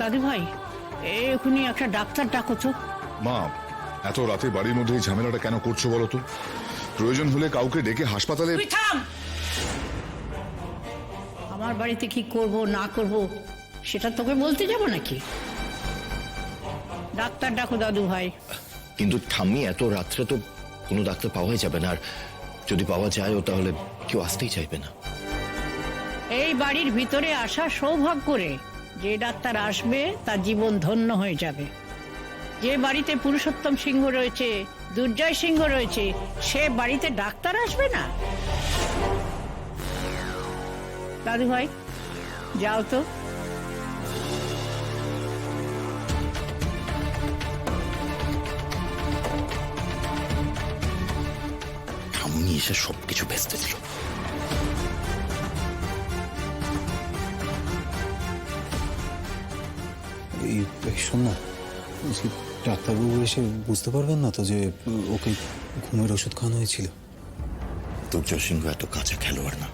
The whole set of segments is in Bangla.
দাদু ভাই, এখনই একটা ডাক্তার ডাকো তো। মা, এত রাতে বাড়ির মধ্যে এই ঝামেলাটা কেন করছো বলো তো? প্রয়োজন হলে কাউকে ডেকে হাসপাতালে। তুই থাম। আমার বাড়িতে কি করব না করব সেটা তোকে বলতে যাব নাকি? ডাক্তার ডাকো দাদু ভাই। কিন্তু ঠাম্মি, এত রাত্রে তো কোনো ডাক্তার পাওয়াই যাবে না, আর যদি পাওয়া যায়ও তাহলে কেউ আসতেই চাইবে না। এই বাড়ির ভিতরে আসা সৌভাগ্য করে, যে ডাক্তার আসবে তার জীবন ধন্য হয়ে যাবে। যে বাড়িতে পুরুষোত্তম সিংহ রয়েছে, দুর্জয় সিংহ রয়েছে, সে বাড়িতে ডাক্তার আসবে না? দাদু ভাই যাও তো। ঠাম্মি এসে সবকিছু ভেস্তে দিল। শোন না, ডাক্তারবাবু এসে বুঝতে পারবেন না তো যে ওকে ঘুমের ওষুধ খাওয়ানো হয়েছিল? দুর্জয় সিংহ এত কাঁচা খেলোয়াড় না।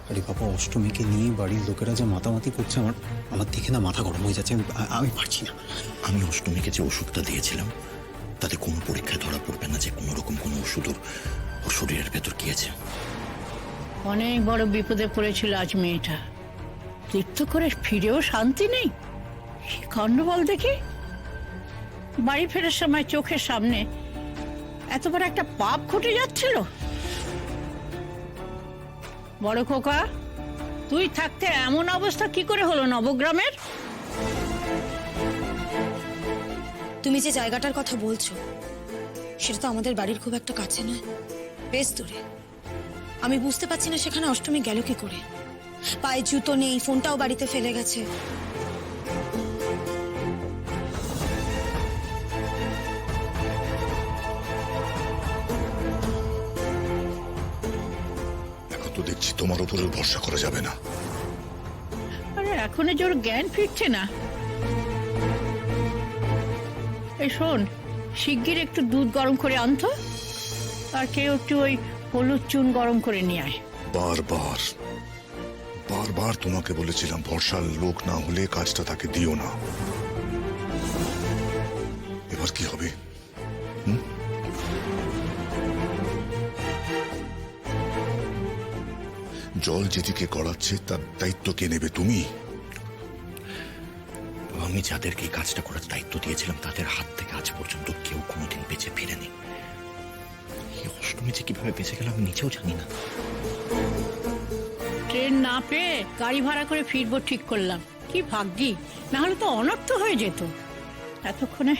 আরে বাবা, অষ্টমীকে নিয়ে বাড়ির লোকেরা যে মাতামাতি করছে, আমার দেখে না মাথা গরম হয়ে যাচ্ছে। আমি পারছি না। আমি অষ্টমীকে যে ওষুধটা দিয়েছিলাম তাতে কোনো পরীক্ষায় ধরা পড়বে না যে কোনো রকম কোনো ওষুধ ওর শরীরের ভেতর গিয়েছে। অনেক বড় বিপদে পড়েছিল আজ মেয়েটা। তীর্থ করে ফিরেও শান্তি নেই। কি খণ্ডবল দেখি। বাড়ি ফেরার সময় চোখের সামনে এত বড় একটা পাপ ঘটে যাচ্ছিল। বড় খোকা, তুই থাকতে এমন অবস্থা কি করে হলো নবগ্রামের? তুমি যে জায়গাটার কথা বলছো সেটা তো আমাদের বাড়ির খুব একটা কাছে নয়, বেশ দূরে। আমি বুঝতে পারছি না সেখানে অষ্টমী গেল কি করে। পায়ে জুতো নেই, ফোনটাও বাড়িতে ফেলে গেছে। এখন তো দেখছি তোমার উপরে ভরসা করা যাবে না। আরে এখনো জোর জ্ঞান ফিরছে না। এই শোন, শিগগির একটু দুধ গরম করে আনতো, আর কেউ একটু ওই হলুদ চুন গরম করে নিয়ে আয়। বারবার বারবার তোমাকে বলেছিলাম ভরসার লোক না হলে কাজটা তাকে দিও না। এবার কি হবে? জল যেদিকে গড়াচ্ছে তার দায়িত্ব কে নেবে? তুমি? আমি যাদেরকে এই কাজটা করার দায়িত্ব দিয়েছিলাম তাদের হাত থেকে আজ পর্যন্ত কেউ কোনোদিন বেঁচে ফিরেনি। এই অষ্টমী যে কিভাবে বেঁচে গেল আমি নিজেও জানি না। ট্রেন না পেয়ে গাড়ি ভাড়া করে ফিরবো ঠিক করলাম। কি ভাগ্যি, না হলে তো অনর্থ হয়ে যেত। এতক্ষণে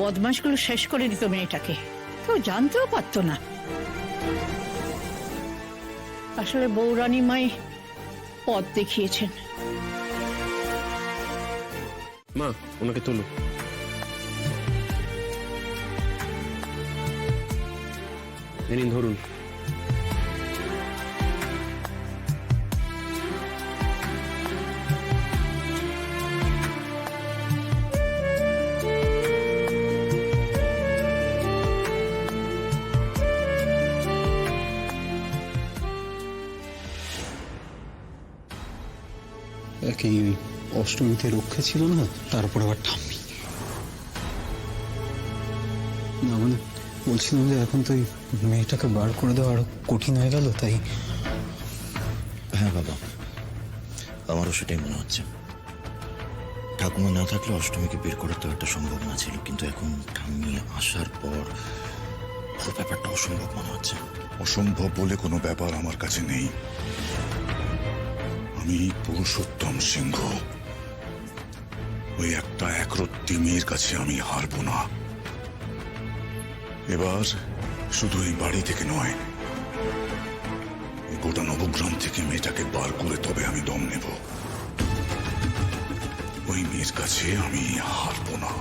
বদমাশগুলো শেষ করে দিত মেয়েটাকে, কেউ জানতেও পারতো না। আসলে বৌরানী মাই পথ দেখিয়েছেন। মা, ওনাকে তোলো। নিন, ধরুন। একই অষ্টমীতে রক্ষা ছিল না, তারপর আবার ঠাম্মি। না মানে বলছিলাম যে এখন তো এই মেয়েটাকে বার করে দেওয়া আরো কঠিন হয়ে গেল, তাই। হ্যাঁ বাবা, আমারও সেটাই মনে হচ্ছে। ঠাকুমা না থাকলে অষ্টমীকে বের করার তো একটা সম্ভাবনা ছিল, কিন্তু এখন ঠাম্মি আসার পর পুরো ব্যাপারটা অসম্ভব মনে হচ্ছে। অসম্ভব বলে কোনো ব্যাপার আমার কাছে নেই। আমি পুরুষোত্তম সিংহ, ওই একটা একরত্তি মেয়ের কাছে আমি হারবো না। এবার শুধু এই বাড়ি থেকে নয়, গোটা নবগ্রাম থেকে মেয়েটাকে বার করে তবে আমি দম নেব। ওই মেয়ের কাছে আমি হারবো না।